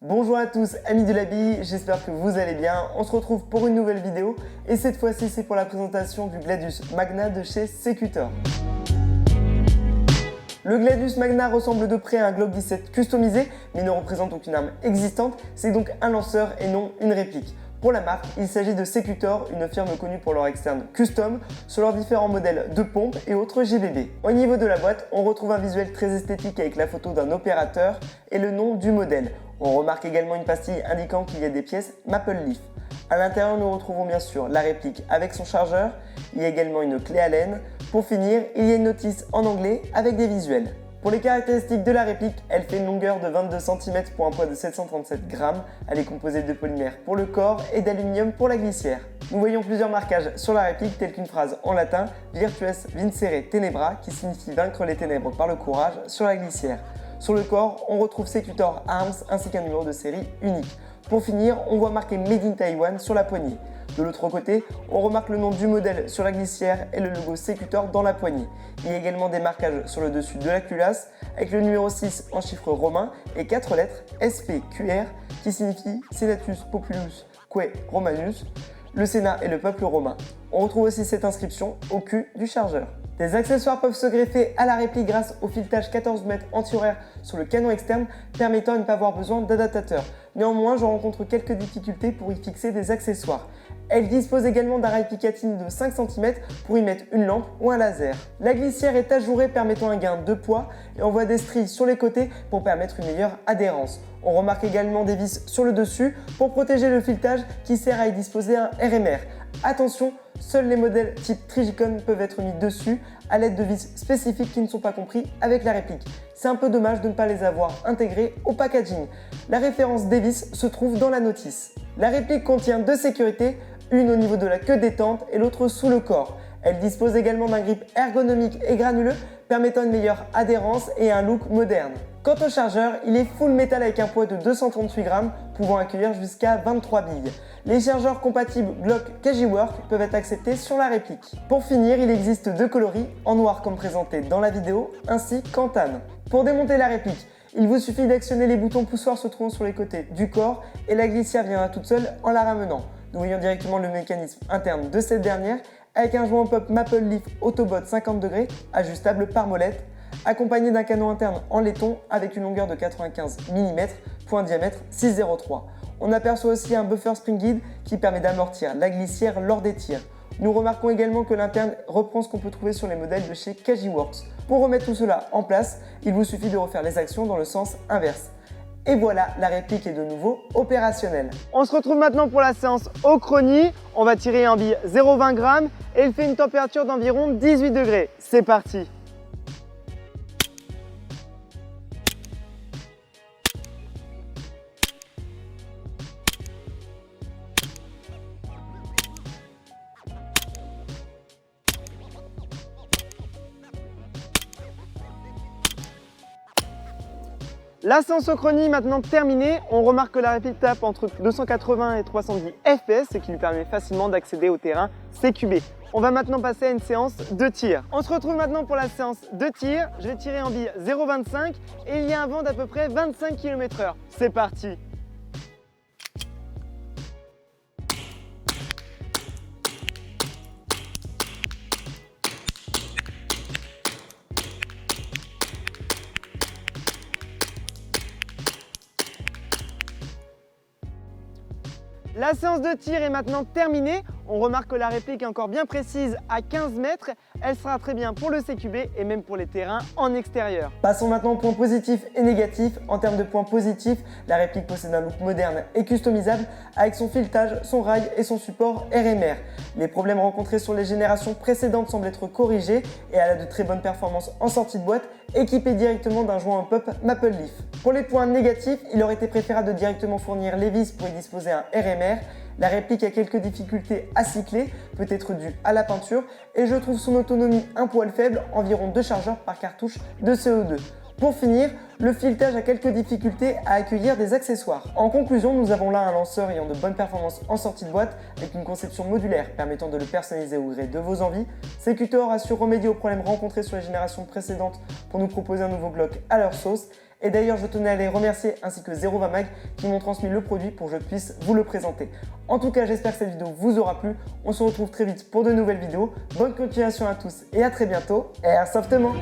Bonjour à tous, amis de la bille, j'espère que vous allez bien. On se retrouve pour une nouvelle vidéo et cette fois-ci c'est pour la présentation du Gladius Magna de chez Secutor. Le Gladius Magna ressemble de près à un Glock 17 customisé mais ne représente aucune arme existante, c'est donc un lanceur et non une réplique. Pour la marque, il s'agit de Secutor, une firme connue pour leur externe custom sur leurs différents modèles de pompes et autres GBB. Au niveau de la boîte, on retrouve un visuel très esthétique avec la photo d'un opérateur et le nom du modèle. On remarque également une pastille indiquant qu'il y a des pièces Maple Leaf. À l'intérieur, nous retrouvons bien sûr la réplique avec son chargeur, il y a également une clé Allen. Pour finir, il y a une notice en anglais avec des visuels. Pour les caractéristiques de la réplique, elle fait une longueur de 22 cm pour un poids de 737 g. Elle est composée de polymère pour le corps et d'aluminium pour la glissière. Nous voyons plusieurs marquages sur la réplique tels qu'une phrase en latin Virtues vincere tenebra qui signifie vaincre les ténèbres par le courage sur la glissière. Sur le corps, on retrouve Secutor Arms ainsi qu'un numéro de série unique. Pour finir, on voit marqué Made in Taiwan sur la poignée. De l'autre côté, on remarque le nom du modèle sur la glissière et le logo Secutor dans la poignée. Il y a également des marquages sur le dessus de la culasse avec le numéro 6 en chiffres romains et 4 lettres SPQR qui signifie Senatus Populus Que Romanus, le Sénat et le peuple romain. On retrouve aussi cette inscription au cul du chargeur. Des accessoires peuvent se greffer à la réplique grâce au filetage 14 mètres anti-horaire sur le canon externe permettant de ne pas avoir besoin d'adaptateur. Néanmoins, je rencontre quelques difficultés pour y fixer des accessoires. Elle dispose également d'un rail Picatinny de 5 cm pour y mettre une lampe ou un laser. La glissière est ajourée permettant un gain de poids et on voit des stries sur les côtés pour permettre une meilleure adhérence. On remarque également des vis sur le dessus pour protéger le filetage qui sert à y disposer un RMR. Attention, seuls les modèles type Trigicon peuvent être mis dessus à l'aide de vis spécifiques qui ne sont pas compris avec la réplique. C'est un peu dommage de ne pas les avoir intégrés au packaging. La référence des vis se trouve dans la notice. La réplique contient deux sécurités, une au niveau de la queue détente et l'autre sous le corps. Elle dispose également d'un grip ergonomique et granuleux permettant une meilleure adhérence et un look moderne. Quant au chargeur, il est full métal avec un poids de 238 g pouvant accueillir jusqu'à 23 billes. Les chargeurs compatibles Glock Cagiwork peuvent être acceptés sur la réplique. Pour finir, il existe deux coloris, en noir comme présenté dans la vidéo, ainsi qu'en tan. Pour démonter la réplique, il vous suffit d'actionner les boutons poussoirs se trouvant sur les côtés du corps et la glissière viendra toute seule en la ramenant. Nous voyons directement le mécanisme interne de cette dernière avec un joint pop Maple Leaf Autobot 50 degrés ajustable par molette, accompagné d'un canon interne en laiton avec une longueur de 95 mm pour un diamètre 6,03. On aperçoit aussi un buffer spring guide qui permet d'amortir la glissière lors des tirs. Nous remarquons également que l'interne reprend ce qu'on peut trouver sur les modèles de chez Cagiworks. Pour remettre tout cela en place, il vous suffit de refaire les actions dans le sens inverse. Et voilà, la réplique est de nouveau opérationnelle. On se retrouve maintenant pour la séance au chronie. On va tirer un bille 0,20 g et il fait une température d'environ 18 degrés. C'est parti! La séance au chronie maintenant terminée, on remarque que la réplique tape entre 280 et 310 fps, ce qui lui permet facilement d'accéder au terrain CQB. On va maintenant passer à une séance de tir. On se retrouve maintenant pour la séance de tir. Je vais tirer en bille 0,25 et il y a un vent d'à peu près 25 km/h. C'est parti! La séance de tir est maintenant terminée. On remarque que la réplique est encore bien précise à 15 mètres. Elle sera très bien pour le CQB et même pour les terrains en extérieur. Passons maintenant aux points positifs et négatifs. En termes de points positifs, la réplique possède un look moderne et customisable avec son filetage, son rail et son support RMR. Les problèmes rencontrés sur les générations précédentes semblent être corrigés et elle a de très bonnes performances en sortie de boîte, équipée directement d'un joint en pop Maple Leaf. Pour les points négatifs, il aurait été préférable de directement fournir les vis pour y disposer un RMR. La réplique a quelques difficultés à cycler, peut être due à la peinture, et je trouve son autonomie un poil faible, environ 2 chargeurs par cartouche de CO2. Pour finir, le filetage a quelques difficultés à accueillir des accessoires. En conclusion, nous avons là un lanceur ayant de bonnes performances en sortie de boîte avec une conception modulaire permettant de le personnaliser au gré de vos envies. Secutor a su remédier aux problèmes rencontrés sur les générations précédentes pour nous proposer un nouveau Glock à leur sauce Et d'ailleurs, je tenais à les remercier ainsi que Zero Va Mag qui m'ont transmis le produit pour que je puisse vous le présenter. En tout cas, j'espère que cette vidéo vous aura plu. On se retrouve très vite pour de nouvelles vidéos. Bonne continuation à tous et à très bientôt. Airsoftement!